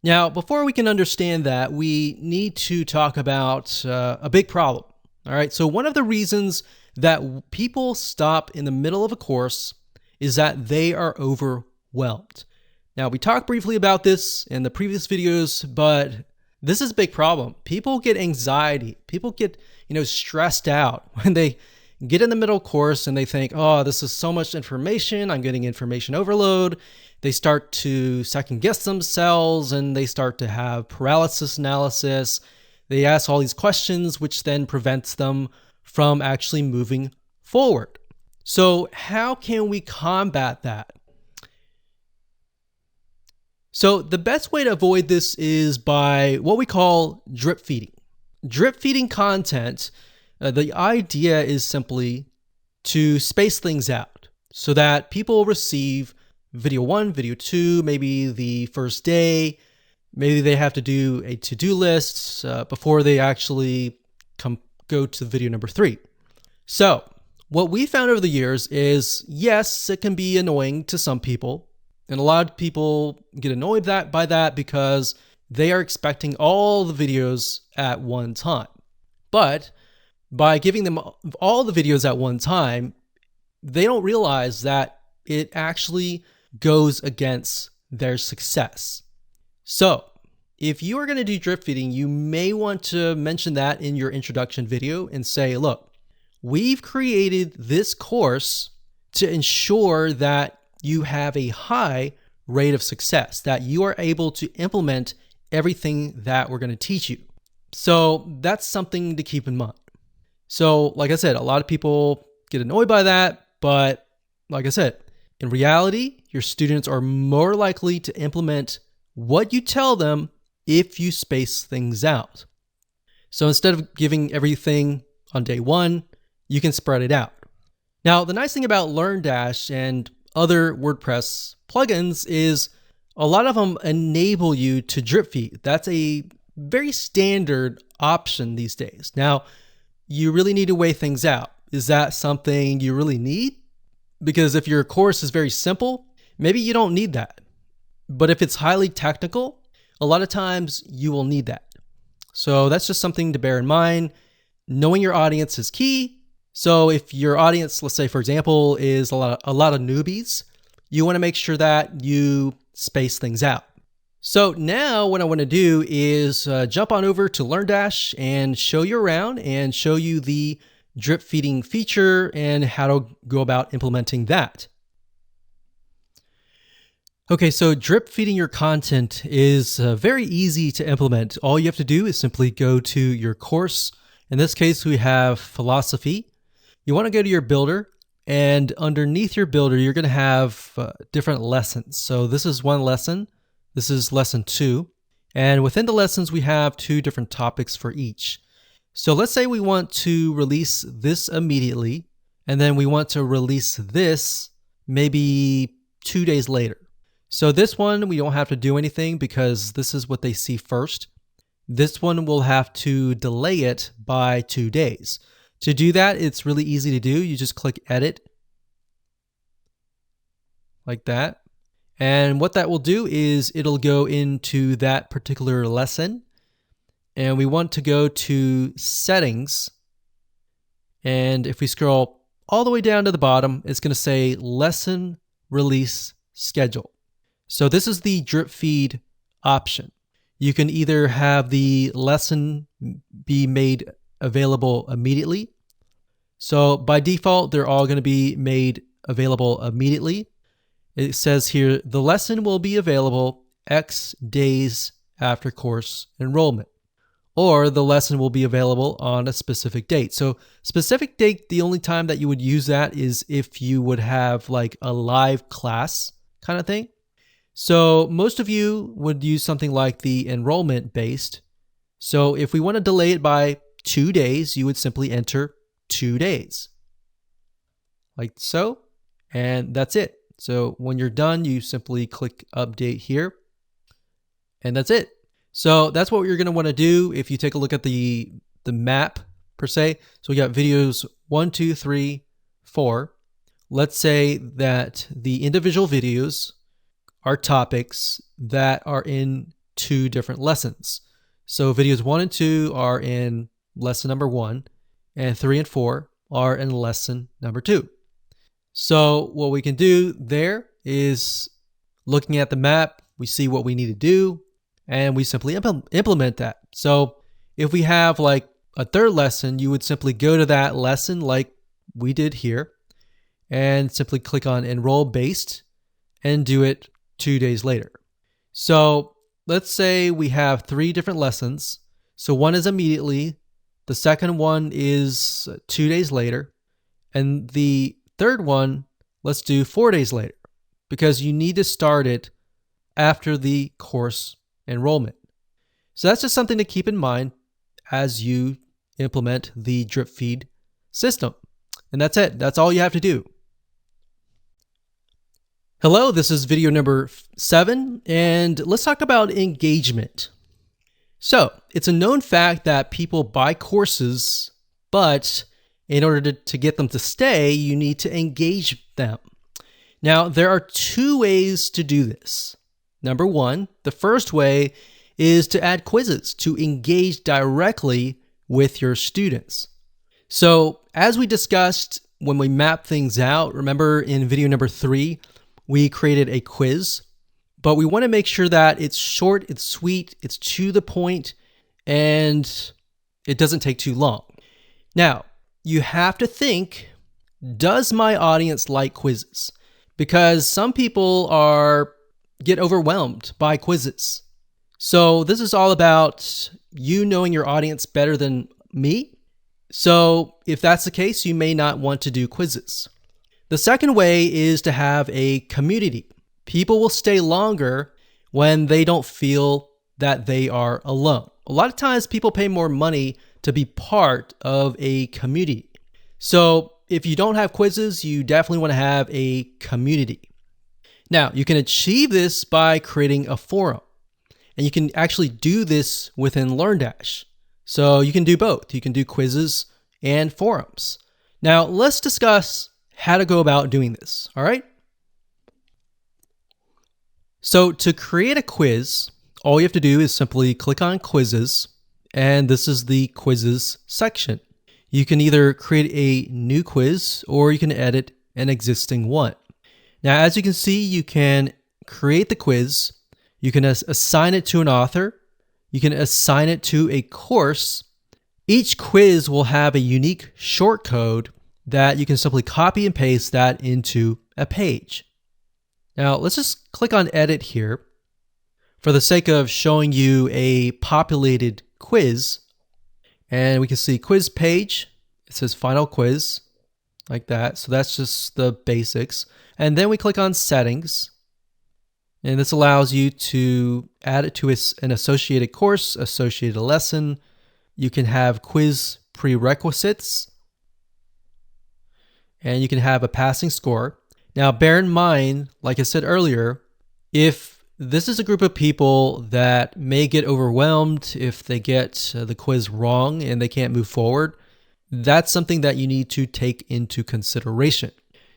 Now, before we can understand that, we need to talk about a big problem. All right, so one of the reasons that people stop in the middle of a course is that they are overwhelmed. Now, we talked briefly about this in the previous videos, but this is a big problem. People get anxiety. People get, stressed out when they get in the middle course and they think, oh, this is so much information. I'm getting information overload. They start to second guess themselves and they start to have paralysis analysis. They ask all these questions, which then prevents them from actually moving forward. So how can we combat that? So the best way to avoid this is by what we call drip feeding. Drip feeding content, the idea is simply to space things out so that people receive video 1, video 2, maybe the first day, Maybe they have to do a to-do list before they actually go to video number 3. So what we found over the years is, yes, it can be annoying to some people. And a lot of people get annoyed by that because they are expecting all the videos at one time. But by giving them all the videos at one time, they don't realize that it actually goes against their success. So if you are going to do drip feeding, you may want to mention that in your introduction video and say, look, we've created this course to ensure that you have a high rate of success, that you are able to implement everything that we're going to teach you. So that's something to keep in mind. So like I said, a lot of people get annoyed by that, but like I said, in reality, your students are more likely to implement what you tell them if you space things out. So instead of giving everything on day 1, you can spread it out. Now, the nice thing about LearnDash and other WordPress plugins is a lot of them enable you to drip feed. That's a very standard option these days. Now, you really need to weigh things out. Is that something you really need? Because if your course is very simple, maybe you don't need that. But if it's highly technical, a lot of times you will need that. So that's just something to bear in mind. Knowing your audience is key. So if your audience, let's say for example, is a lot of newbies, you want to make sure that you space things out. So now what I want to do is jump on over to LearnDash and show you around and show you the drip feeding feature and how to go about implementing that. Okay, so drip feeding your content is very easy to implement. All you have to do is simply go to your course. In this case, we have philosophy. You want to go to your builder, and underneath your builder, you're going to have different lessons. So this is one lesson. This is lesson 2. And within the lessons, we have 2 different topics for each. So let's say we want to release this immediately, and then we want to release this maybe 2 days later. So this one, we don't have to do anything because this is what they see first. This one we'll have to delay it by 2 days. To do that, it's really easy to do. You just click edit like that. And what that will do is it'll go into that particular lesson. And we want to go to settings. And if we scroll all the way down to the bottom, it's going to say lesson release schedule. So this is the drip feed option. You can either have the lesson be made available immediately. So by default, they're all going to be made available immediately. It says here, the lesson will be available X days after course enrollment, or the lesson will be available on a specific date. So specific date, the only time that you would use that is if you would have like a live class kind of thing. So most of you would use something like the enrollment based. So if we want to delay it by 2 days, you would simply enter 2 days like so, and that's it. So when you're done, you simply click update here, and that's it. So that's what you're going to want to do if you take a look at the map per se. So we got videos 1, 2, 3, 4. Let's say that the individual videos are topics that are in 2 different lessons. So videos 1 and 2 are in lesson number 1, and 3 and 4 are in lesson number 2. So what we can do there is looking at the map, we see what we need to do, and we simply implement that. So if we have like a 3rd lesson, you would simply go to that lesson like we did here and simply click on enroll based and do it 2 days later. So let's say we have 3 different lessons. So one is immediately, the second one is 2 days later, and the 3rd one, let's do 4 days later, because you need to start it after the course enrollment. So that's just something to keep in mind as you implement the drip feed system. And that's it. That's all you have to do. Hello, this is video number 7, and let's talk about engagement. So, it's a known fact that people buy courses, but in order to get them to stay, you need to engage them. Now, there are 2 ways to do this. Number 1, the first way is to add quizzes to engage directly with your students. So, as we discussed when we mapped things out, remember in video number 3, we created a quiz, but we want to make sure that it's short, it's sweet, it's to the point, and it doesn't take too long. Now, you have to think, does my audience like quizzes? Because some people get overwhelmed by quizzes. So this is all about you knowing your audience better than me. So if that's the case, you may not want to do quizzes. The second way is to have a community. People will stay longer when they don't feel that they are alone. A lot of times people pay more money to be part of a community. So if you don't have quizzes, you definitely want to have a community. Now, you can achieve this by creating a forum. And you can actually do this within LearnDash. So you can do both. You can do quizzes and forums. Now, let's discuss how to go about doing this, all right? So to create a quiz, all you have to do is simply click on quizzes, and this is the quizzes section. You can either create a new quiz or you can edit an existing one. Now, as you can see, you can create the quiz, you can assign it to an author, you can assign it to a course. Each quiz will have a unique shortcode that you can simply copy and paste that into a page. Now, let's just click on edit here for the sake of showing you a populated quiz. And we can see quiz page. It says final quiz like that. So that's just the basics. And then we click on settings. And this allows you to add it to an associated course, associated lesson. You can have quiz prerequisites. And you can have a passing score. Now, bear in mind, like I said earlier, if this is a group of people that may get overwhelmed if they get the quiz wrong and they can't move forward, that's something that you need to take into consideration.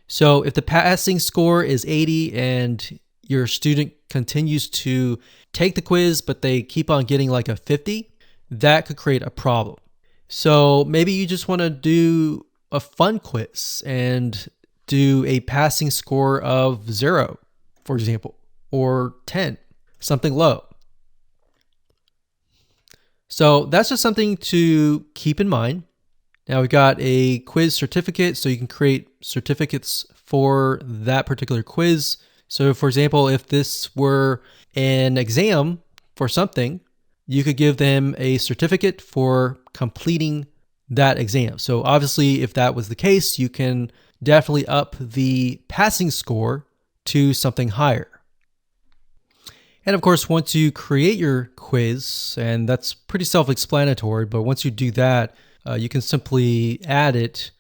So if the passing score is 80 and your student continues to take the quiz, but they keep on getting like a 50, that could create a problem. So maybe you just want to do a fun quiz and do a passing score of 0, for example, or 10, something low. So that's just something to keep in mind. Now we've got a quiz certificate, so you can create certificates for that particular quiz. So for example, if this were an exam for something, you could give them a certificate for completing that exam. So obviously, if that was the case, you can definitely up the passing score to something higher. And of course, once you create your quiz, and that's pretty self-explanatory, but once you do that, you can simply add it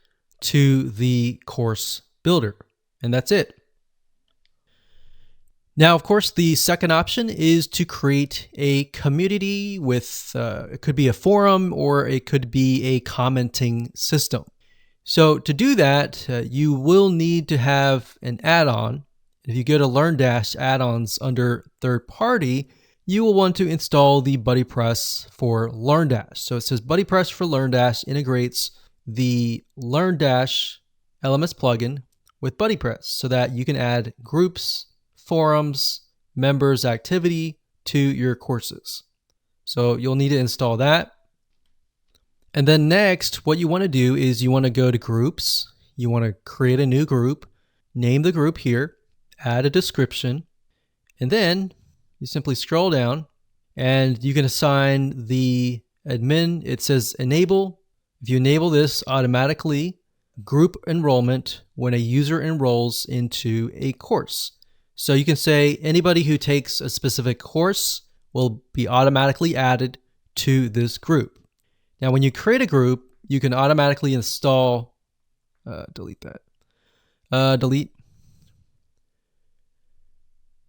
to the course builder, and that's it. Now, of course, the second option is to create a community with, it could be a forum or it could be a commenting system. So to do that, you will need to have an add-on. If you go to LearnDash add-ons under third party, you will want to install the BuddyPress for LearnDash. So it says BuddyPress for LearnDash integrates the LearnDash LMS plugin with BuddyPress so that you can add groups, forums, members activity to your courses. So you'll need to install that. And then next, what you want to do is you want to go to groups. You want to create a new group, name the group here, add a description, and then you simply scroll down and you can assign the admin. It says enable. If you enable this, automatically group enrollment when a user enrolls into a course. So you can say anybody who takes a specific course will be automatically added to this group. Now, when you create a group, you can automatically install, delete that, delete.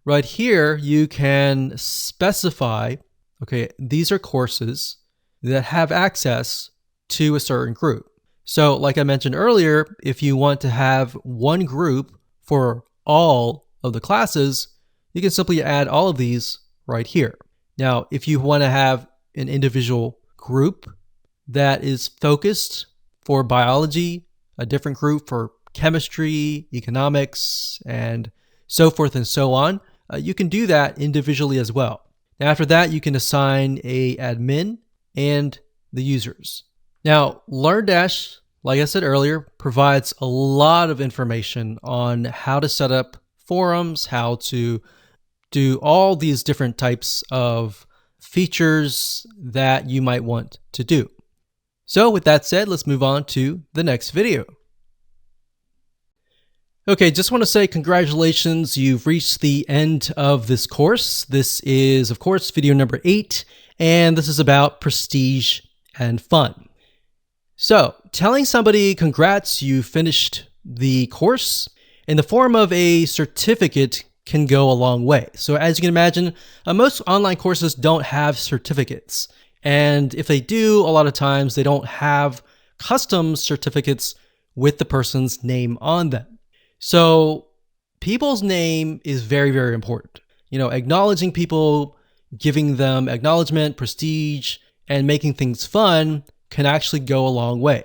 right here, you can specify, okay, these are courses that have access to a certain group. So like I mentioned earlier, if you want to have one group for all of the classes, you can simply add all of these right here. Now, if you want to have an individual group that is focused for biology, a different group for chemistry, economics, and so forth and so on, you can do that individually as well. Now, after that, you can assign a admin and the users. Now, LearnDash, like I said earlier, provides a lot of information on how to set up forums, how to do all these different types of features that you might want to do. So with that said, let's move on to the next video. Okay, just want to say congratulations, you've reached the end of this course. This is, of course, video number 8, and this is about prestige and fun. So, telling somebody congrats, you finished the course in the form of a certificate can go a long way. So as you can imagine, most online courses don't have certificates. And if they do, a lot of times they don't have custom certificates with the person's name on them. So people's name is very, very important. You know, acknowledging people, giving them acknowledgement, prestige, and making things fun can actually go a long way.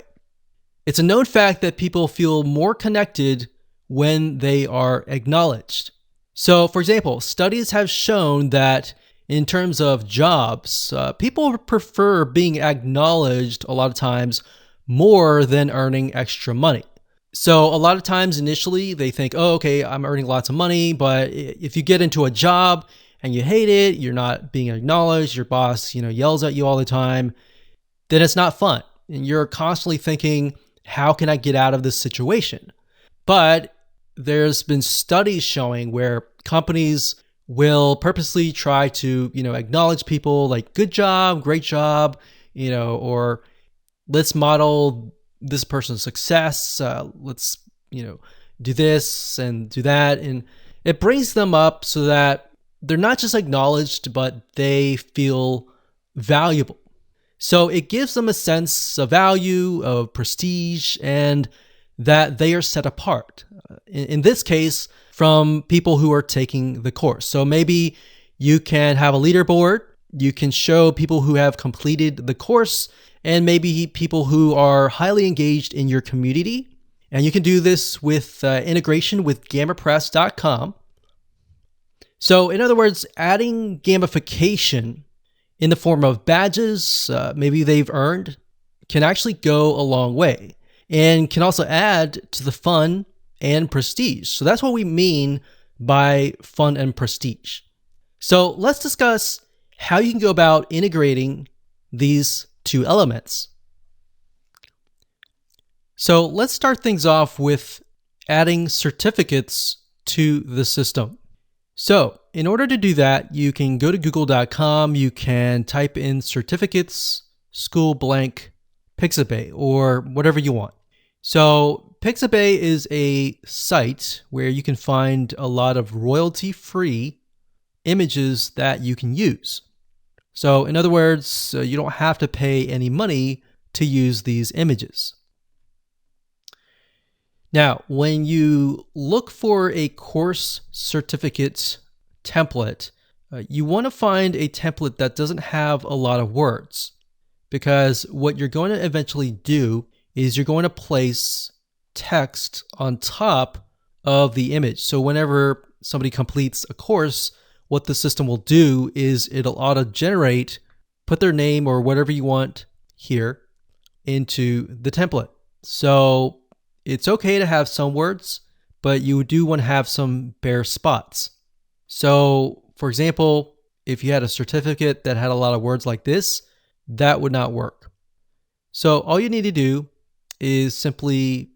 It's a known fact that people feel more connected when they are acknowledged. So, for example, studies have shown that in terms of jobs, people prefer being acknowledged a lot of times more than earning extra money. So a lot of times initially they think, oh, okay, I'm earning lots of money, but if you get into a job and you hate it, you're not being acknowledged, your boss, yells at you all the time, then it's not fun. And you're constantly thinking, how can I get out of this situation? But there's been studies showing where companies will purposely try to, acknowledge people like good job, great job, or let's model this person's success. Let's, do this and do that. And it brings them up so that they're not just acknowledged, but they feel valuable. So it gives them a sense of value, of prestige, and that they are set apart. In this case, from people who are taking the course. So maybe you can have a leaderboard. You can show people who have completed the course and maybe people who are highly engaged in your community. And you can do this with integration with GammaPress.com. So in other words, adding gamification in the form of badges, maybe they've earned, can actually go a long way and can also add to the fun and prestige. So that's what we mean by fun and prestige. So let's discuss how you can go about integrating these two elements. So let's start things off with adding certificates to the system. So in order to do that, you can go to google.com, you can type in certificates, school blank, Pixabay, or whatever you want. So Pixabay is a site where you can find a lot of royalty-free images that you can use. So in other words, you don't have to pay any money to use these images. Now, when you look for a course certificate template, you want to find a template that doesn't have a lot of words, because what you're going to eventually do is you're going to place text on top of the image. So whenever somebody completes a course, what the system will do is it'll auto-generate, put their name or whatever you want here into the template. So it's okay to have some words, but you do want to have some bare spots. So for example, if you had a certificate that had a lot of words like this, that would not work. So all you need to do is simply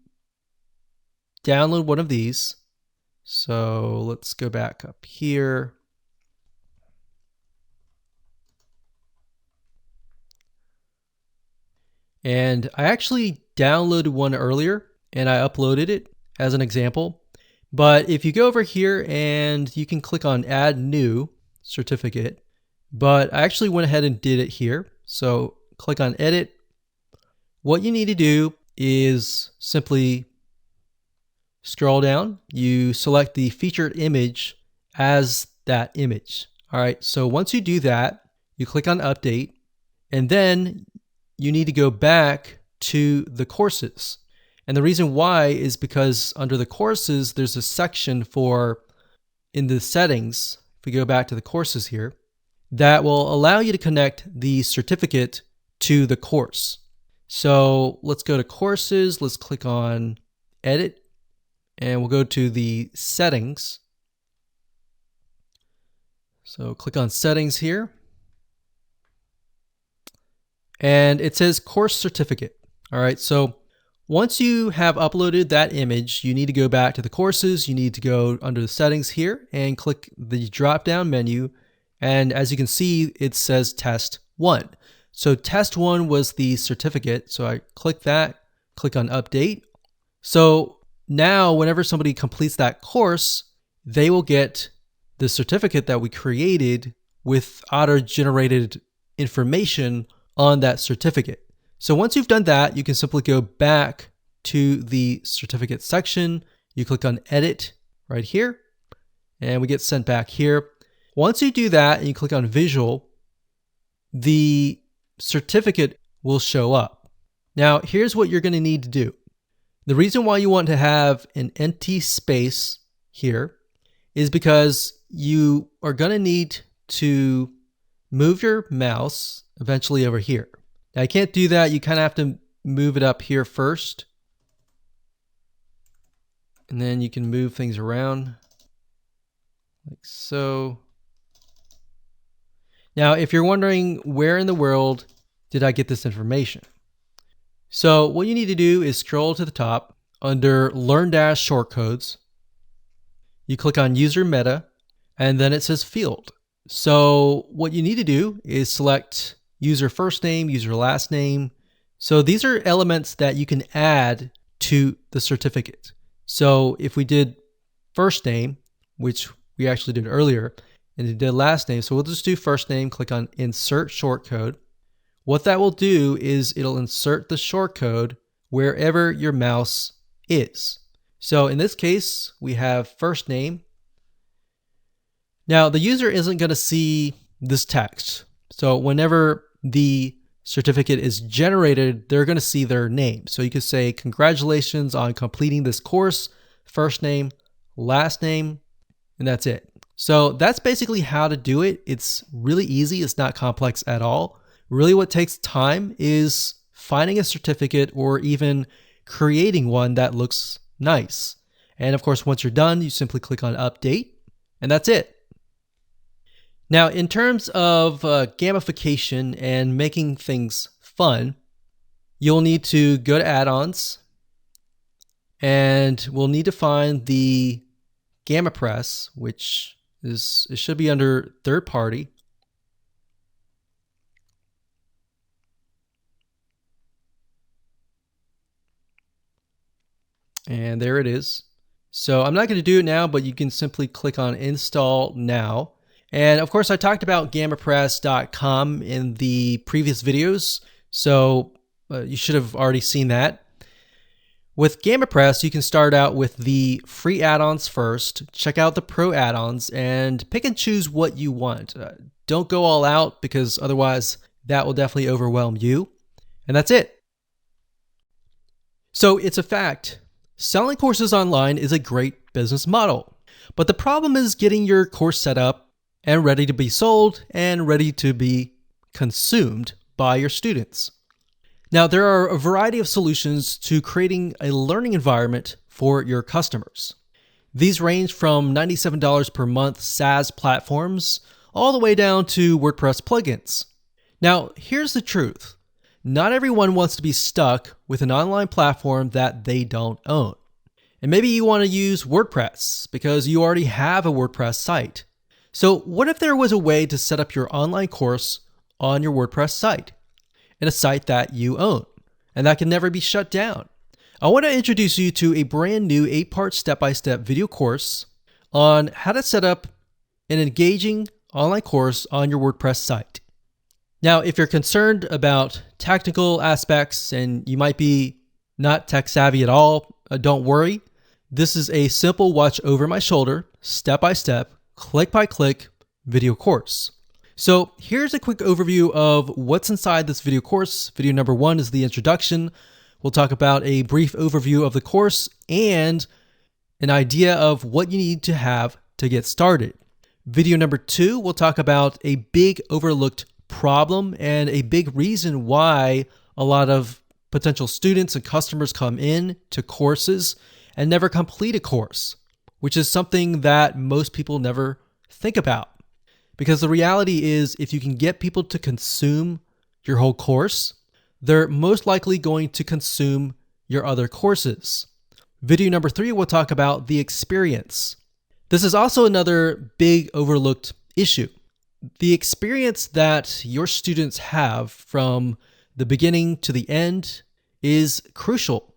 download one of these. So let's go back up here. And I actually downloaded one earlier and I uploaded it as an example. But if you go over here and you can click on add new certificate, but I actually went ahead and did it here. So click on edit. What you need to do is simply scroll down. You select the featured image as that image. All right. So once you do that, you click on update, and then you need to go back to the courses. And the reason why is because under the courses, there's a section for, in the settings, if we go back to the courses here, that will allow you to connect the certificate to the course. So let's go to courses, let's click on edit, and we'll go to the settings. So click on settings here. And it says course certificate. All right, so once you have uploaded that image, you need to go back to the courses. You need to go under the settings here and click the drop down menu. And as you can see, it says test 1. So test 1 was the certificate. So I click that, click on update. So now whenever somebody completes that course, they will get the certificate that we created with auto-generated information on that certificate. So once you've done that, you can simply go back to the certificate section. You click on edit right here, and we get sent back here. Once you do that and you click on visual, the certificate will show up. Now, here's what you're going to need to do. The reason why you want to have an empty space here is because you are going to need to move your mouse eventually over here. Now, I can't do that. You kind of have to move it up here first. And then you can move things around like so. Now, if you're wondering where in the world did I get this information? So what you need to do is scroll to the top under Learn Dash Shortcodes. You click on User Meta, and then it says Field. So what you need to do is select user first name, user last name. So these are elements that you can add to the certificate. So if we did first name, which we actually did earlier, and it did last name, so we'll just do first name, click on Insert Shortcode. What that will do is it'll insert the shortcode wherever your mouse is. So in this case, we have first name. Now the user isn't going to see this text. So whenever the certificate is generated, they're going to see their name. So you could say, congratulations on completing this course, first name, last name, and that's it. So that's basically how to do it. It's really easy. It's not complex at all. Really what takes time is finding a certificate or even creating one that looks nice. And of course, once you're done, you simply click on update, and that's it. Now, in terms of gamification and making things fun, you'll need to go to add-ons, and we'll need to find the Wordpress, which is, it should be under third party. And there it is. So I'm not going to do it now, but you can simply click on install now. And of course, I talked about GammaPress.com in the previous videos, so you should have already seen that. With GammaPress, you can start out with the free add-ons first, check out the pro add-ons, and pick and choose what you want. Don't go all out, because otherwise that will definitely overwhelm you. And that's it. So it's a fact. Selling courses online is a great business model, but the problem is getting your course set up and ready to be sold and ready to be consumed by your students. Now, there are a variety of solutions to creating a learning environment for your customers. These range from $97 per month SaaS platforms all the way down to WordPress plugins. Now, here's the truth. Not everyone wants to be stuck with an online platform that they don't own. And maybe you want to use WordPress because you already have a WordPress site. So what if there was a way to set up your online course on your WordPress site, in a site that you own and that can never be shut down? I want to introduce you to a brand new 8-part step-by-step video course on how to set up an engaging online course on your WordPress site. Now, if you're concerned about technical aspects and you might be not tech savvy at all, don't worry. This is a simple watch over my shoulder, step-by-step, click-by-click video course. So here's a quick overview of what's inside this video course. Video number 1 is the introduction. We'll talk about a brief overview of the course and an idea of what you need to have to get started. Video number 2, we'll talk about a big overlooked problem and a big reason why a lot of potential students and customers come in to courses and never complete a course, which is something that most people never think about. Because the reality is, if you can get people to consume your whole course, they're most likely going to consume your other courses. Video number 3, we'll talk about the experience. This is also another big overlooked issue. The experience that your students have from the beginning to the end is crucial.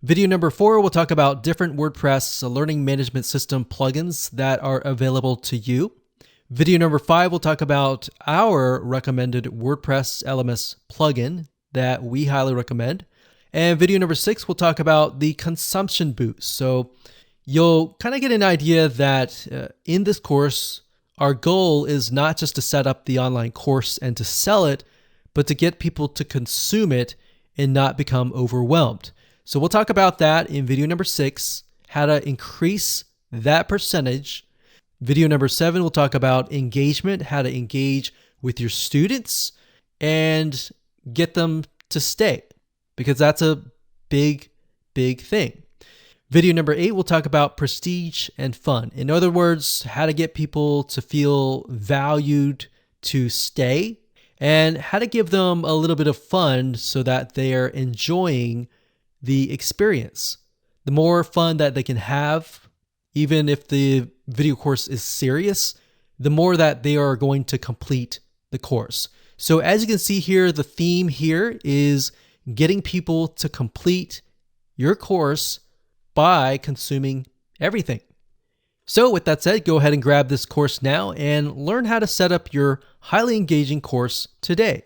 Video number 4, we'll talk about different WordPress learning management system plugins that are available to you. Video number 5, we'll talk about our recommended WordPress LMS plugin that we highly recommend. And video number 6, we'll talk about the consumption boost. So you'll kind of get an idea that in this course, our goal is not just to set up the online course and to sell it, but to get people to consume it and not become overwhelmed. So we'll talk about that in video number 6, how to increase that percentage. Video number 7, we'll talk about engagement, how to engage with your students and get them to stay, because that's a big thing. Video number 8, we'll talk about prestige and fun. In other words, how to get people to feel valued to stay and how to give them a little bit of fun so that they are enjoying the experience. The more fun that they can have, even if the video course is serious, the more that they are going to complete the course. So as you can see here, the theme here is getting people to complete your course by consuming everything. So with that said, go ahead and grab this course now and learn how to set up your highly engaging course today.